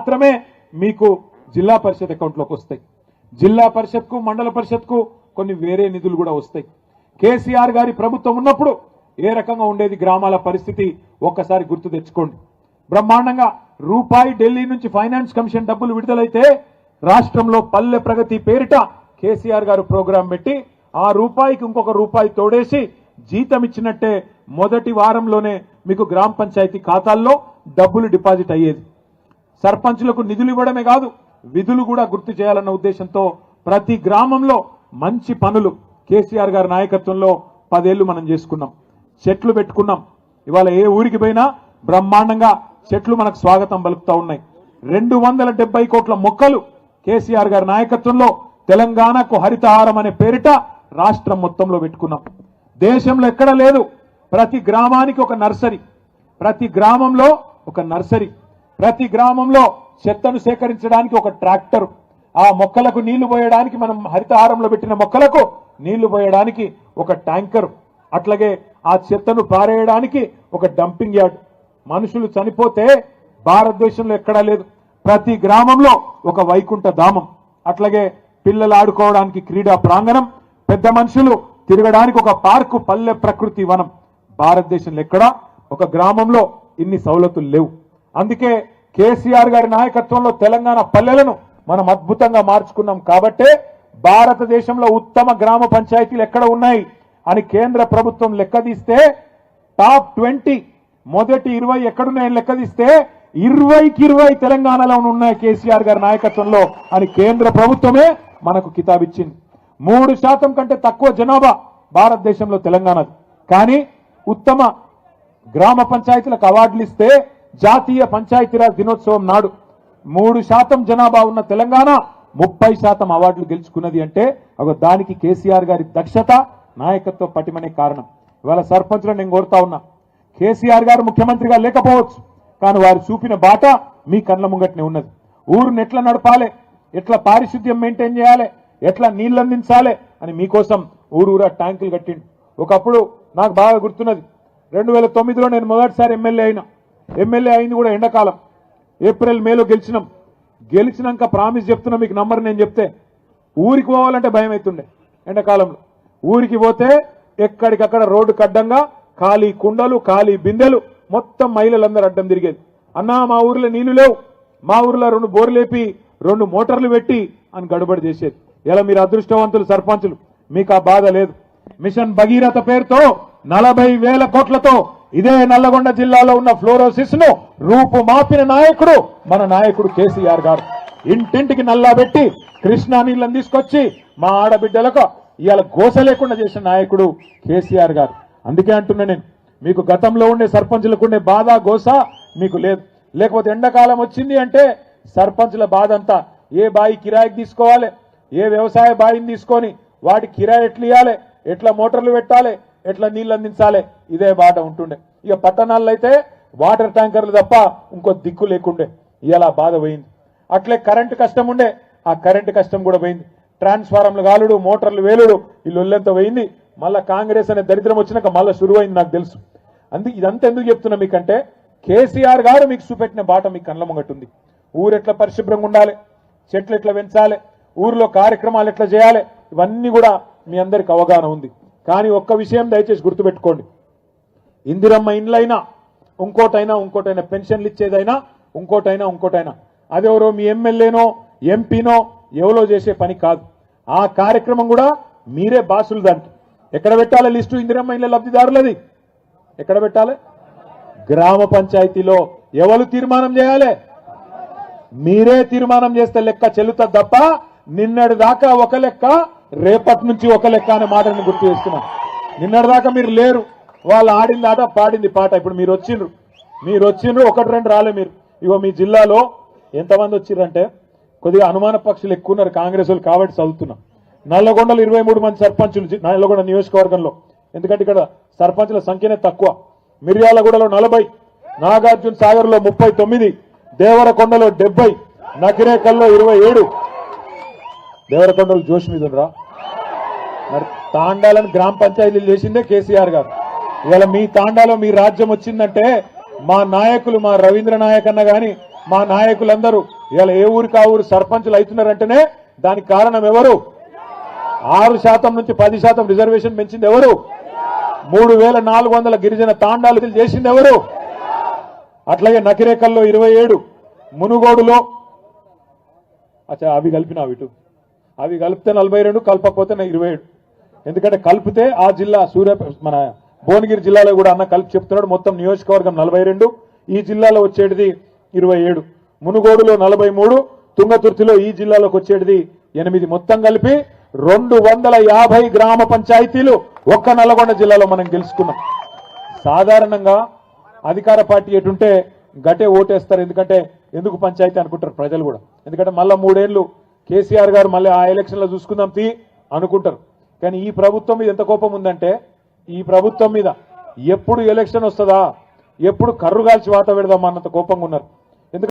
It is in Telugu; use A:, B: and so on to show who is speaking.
A: మాత్రమే మీకు జిల్లా పరిషత్ అకౌంట్లోకి వస్తాయి. జిల్లా పరిషత్కు మండల పరిషత్కు కొన్ని వేరే నిధులు కూడా వస్తాయి. కేసీఆర్ గారి ప్రభుత్వం ఉన్నప్పుడు ఏ రకంగా ఉండేది గ్రామాల పరిస్థితి ఒక్కసారి గుర్తు తెచ్చుకోండి. బ్రహ్మాండంగా రూపాయి ఢిల్లీ నుంచి ఫైనాన్స్ కమిషన్ డబ్బులు విడుదలైతే రాష్ట్రంలో పల్లె ప్రగతి పేరిట కేసీఆర్ గారు ప్రోగ్రాం పెట్టి ఆ రూపాయికి ఇంకొక రూపాయి తోడేసి జీతం ఇచ్చినట్టే మొదటి వారంలోనే మీకు గ్రామ పంచాయతీ ఖాతాల్లో డబ్బులు డిపాజిట్ అయ్యేది. సర్పంచులకు నిధులు ఇవ్వడమే కాదు, విధులు కూడా గుర్తు చేయాలన్న ఉద్దేశంతో ప్రతి గ్రామంలో మంచి పనులు కేసీఆర్ గారి నాయకత్వంలో 10 ఏళ్లు మనం చేసుకున్నాం. చెట్లు పెట్టుకున్నాం. ఇవాళ ఏ ఊరికి పోయినా బ్రహ్మాండంగా చెట్లు మనకు స్వాగతం పలుకుతా ఉన్నాయి. 270 కోట్ల మొక్కలు కేసీఆర్ గారి నాయకత్వంలో తెలంగాణకు హరితహారం అనే పేరిట రాష్ట్రం మొత్తంలో పెట్టుకున్నాం. దేశంలో ఎక్కడ లేదు. ప్రతి గ్రామానికి ఒక నర్సరీ, ప్రతి గ్రామంలో ఒక నర్సరీ, ప్రతి గ్రామంలో చెత్తను సేకరించడానికి ఒక ట్రాక్టర్, ఆ మొక్కలకు నీళ్లు పోయడానికి మనం హరితహారంలో పెట్టిన మొక్కలకు నీళ్లు పోయడానికి ఒక ట్యాంకర్, అట్లాగే ఆ చెత్తను పారేయడానికి ఒక డంపింగ్ యార్డ్. మనుషులు చనిపోతే భారతదేశంలో ఎక్కడా లేదు. ప్రతి గ్రామంలో ఒక వైకుంఠ ధామం, అట్లాగే పిల్లలు ఆడుకోవడానికి క్రీడా ప్రాంగణం, పెద్ద మనుషులు తిరగడానికి ఒక పార్కు, పల్లె ప్రకృతి వనం. భారతదేశంలో ఎక్కడా ఒక గ్రామంలో ఇన్ని సౌలతులు లేవు. అందుకే కేసీఆర్ గారి నాయకత్వంలో తెలంగాణ పల్లెలను మనం అద్భుతంగా మార్చుకున్నాం. కాబట్టే భారతదేశంలో ఉత్తమ గ్రామ పంచాయతీలు ఎక్కడ ఉన్నాయి అని కేంద్ర ప్రభుత్వం లెక్కదీస్తే టాప్ 20 మొదటి 20 ఎక్కడున్నాయని లెక్కదీస్తే 20కి 20 తెలంగాణలో ఉన్నాయి కేసీఆర్ గారి నాయకత్వంలో అని కేంద్ర ప్రభుత్వమే మనకు కితాబిచ్చింది. 3% కంటే తక్కువ జనాభా భారతదేశంలో తెలంగాణది. కానీ ఉత్తమ గ్రామ పంచాయతీలకు అవార్డులు ఇస్తే జాతీయ పంచాయతీరాజ్ దినోత్సవం నాడు 3% జనాభా ఉన్న తెలంగాణ 30% అవార్డులు గెలుచుకున్నది అంటే దానికి కేసీఆర్ గారి దక్షత, నాయకత్వ పటిమనే కారణం. ఇవాళ సర్పంచులను నేను కోరుతా ఉన్నా, కేసీఆర్ గారు ముఖ్యమంత్రిగా లేకపోవచ్చు, కానీ వారు చూపిన బాట మీ కళ్ళ ముంగట్నే ఉన్నది. ఊరును ఎట్లా నడపాలి, ఎట్లా పారిశుద్ధ్యం మెయింటైన్ చేయాలి, ఎట్లా నీళ్లు అందించాలి అని మీకోసం ఊరూరా ట్యాంకులు కట్టిండు. ఒకప్పుడు నాకు బాగా గుర్తున్నది, 2009లో నేను మొదటిసారి ఎమ్మెల్యే అయింది కూడా ఎండాకాలం, ఏప్రిల్ మేలో గెలిచినాం. గెలిచినాక ప్రామిస్ చెప్తున్నా, మీకు నంబర్ నేను చెప్తే ఊరికి పోవాలంటే భయం అవుతుండే. ఎండాకాలంలో ఊరికి పోతే ఎక్కడికక్కడ రోడ్డు అడ్డంగా ఖాళీ కుండలు, ఖాళీ బిందెలు, మొత్తం మహిళలందరూ అడ్డం తిరిగేది. అన్నా మా ఊర్లో నీళ్లు లేవు, మా ఊర్లో 2 బోర్లు లేపి 2 మోటార్లు పెట్టి అని గడుబడి చేసేది. ఇలా మీరు అదృష్టవంతులు సర్పంచులు, మీకు ఆ బాధ లేదు. మిషన్ భగీరథ పేరుతో 40,000 కోట్లతో ఇదే నల్లగొండ జిల్లాలో ఉన్న ఫ్లోరోసిస్ ను రూపు మాపిన నాయకుడు మన నాయకుడు కేసీఆర్ గారు. ఇంటింటికి నల్లా పెట్టి కృష్ణా నీళ్ళని తీసుకొచ్చి మా ఆడబిడ్డలకు ఇవాళ గోస లేకుండా చేసిన నాయకుడు కేసీఆర్ గారు. అందుకే అంటున్నా నేను, మీకు గతంలో ఉండే సర్పంచులకు ఉండే బాధ గోస మీకు లేదు. లేకపోతే ఎండాకాలం వచ్చింది అంటే సర్పంచుల బాధ అంతా ఏ బాయి కిరాయికి తీసుకోవాలి, ఏ వ్యవసాయ బాయిని తీసుకొని వాటి కిరాయి ఎట్లా ఇవ్వాలి, ఎట్లా మోటార్లు పెట్టాలి, ఎట్లా నీళ్ళు అందించాలి, ఇదే బాట ఉంటుండే. ఇక పట్టణాల్లో అయితే వాటర్ ట్యాంకర్లు తప్ప ఇంకో దిక్కు లేకుండే. ఇలా బాధ పోయింది. అట్లే కరెంటు కష్టం ఉండే, ఆ కరెంటు కష్టం కూడా పోయింది. ట్రాన్స్ఫారంలు కాలుడు, మోటార్లు వేలుడు, వీళ్ళు ఒళ్ళెంత పోయింది. మళ్ళా కాంగ్రెస్ అనే దరిద్రం వచ్చినాక మళ్ళీ శురువైంది నాకు తెలుసు. ఇదంతా ఎందుకు చెప్తున్నా మీకంటే, కేసీఆర్ గారు మీకు చూపెట్టిన బాట మీకు కళ్ళ ముంగట్టుంది. ఊరు ఎట్లా పరిశుభ్రంగా ఉండాలి, చెట్లు ఎట్లా పెంచాలి, ఊరిలో కార్యక్రమాలు ఎట్లా చేయాలి, ఇవన్నీ కూడా మీ అందరికి అవగాహన ఉంది. కానీ ఒక్క విషయం దయచేసి గుర్తుపెట్టుకోండి, ఇందిరమ్మ ఇండ్లైనా ఇంకోటైనా పెన్షన్లు ఇచ్చేదైనా ఇంకోటైనా అదెవరో మీ ఎమ్మెల్యేనో ఎంపీనో ఎవరో చేసే పని కాదు. ఆ కార్యక్రమం కూడా మీరే బాసులు. దానికి ఎక్కడ పెట్టాలి లిస్టు? ఇందిరమ్మ ఇండ్ల లబ్ధిదారులది ఎక్కడ పెట్టాలి? గ్రామ పంచాయతీలో. ఎవరు తీర్మానం చేయాలి? మీరే తీర్మానం చేస్తే లెక్క చెల్లుతుంది తప్ప నిన్నటి దాకా ఒక లెక్క, రేపటి నుంచి ఒక లెక్క అనే మాటను గుర్తు చేస్తున్నాం. నిన్నటి దాకా మీరు లేరు, వాళ్ళు ఆడింది ఆట, పాడింది పాట. ఇప్పుడు మీరు వచ్చిండ్రు 1-2 రాలే మీరు. ఇగో మీ జిల్లాలో ఎంతమంది వచ్చిర్రంటే కొద్దిగా అనుమాన పక్షులు ఎక్కువ ఉన్నారు కాంగ్రెస్ వాళ్ళు కాబట్టి చదువుతున్నాం. నల్లగొండలో 23 మంది సర్పంచులు నల్లగొండ నియోజకవర్గంలో, ఎందుకంటే ఇక్కడ సర్పంచుల సంఖ్యనే తక్కువ. మిర్యాలగూడలో 40, నాగార్జున సాగర్ లో 39, దేవరకొండలో 70, నకిరేకల్లో 27. దేవరకొండలు జోష్ మీద రా. మరి తాండాలను గ్రామ పంచాయతీలు చేసిందే కేసీఆర్ గారు. ఇవాళ మీ తాండాలో మీ రాజ్యం వచ్చిందంటే మా నాయకులు, మా రవీంద్ర నాయక్ అన్న గాని, మా నాయకులందరూ ఇలా ఏ ఊరికి ఆ ఊరు సర్పంచులు అవుతున్నారంటేనే దానికి కారణం ఎవరు? 6% నుంచి 10% రిజర్వేషన్ పెంచింది ఎవరు? 3,400 గిరిజన తాండాలు చేసింది ఎవరు? అట్లాగే నకిరేకల్లో 27, మునుగోడులో అవి కలిపినా ఇటు అవి కలిపితే 42, కలపకపోతే 27. ఎందుకంటే కలిపితే ఆ జిల్లా మన భువనగిరి జిల్లాలో కూడా అన్న కలిపి చెప్తున్నాడు. మొత్తం నియోజకవర్గం 42, ఈ జిల్లాలో వచ్చేటిది 27, మునుగోడులో 43, తుంగతుర్తిలో ఈ జిల్లాలోకి వచ్చేటిది 8. మొత్తం కలిపి 250 గ్రామ పంచాయతీలు ఒక్క నల్గొండ జిల్లాలో మనం గెలుచుకున్నాం. సాధారణంగా అధికార పార్టీ ఎటుంటే గటే ఓటేస్తారు. ఎందుకు పంచాయతీ అనుకుంటారు ప్రజలు కూడా. ఎందుకంటే మళ్ళా 3 ఏళ్లు కేసీఆర్ గారు మళ్ళీ ఆ ఎలక్షన్లో చూసుకుందాం అనుకుంటారు. కానీ ఈ ప్రభుత్వం మీద ఎంత కోపం ఉందంటే, ఈ ప్రభుత్వం మీద ఎప్పుడు ఎలక్షన్ వస్తుందా, ఎప్పుడు కర్రు కాల్చి వాత పెడదామా అన్నంత కోపంగా ఉన్నారు.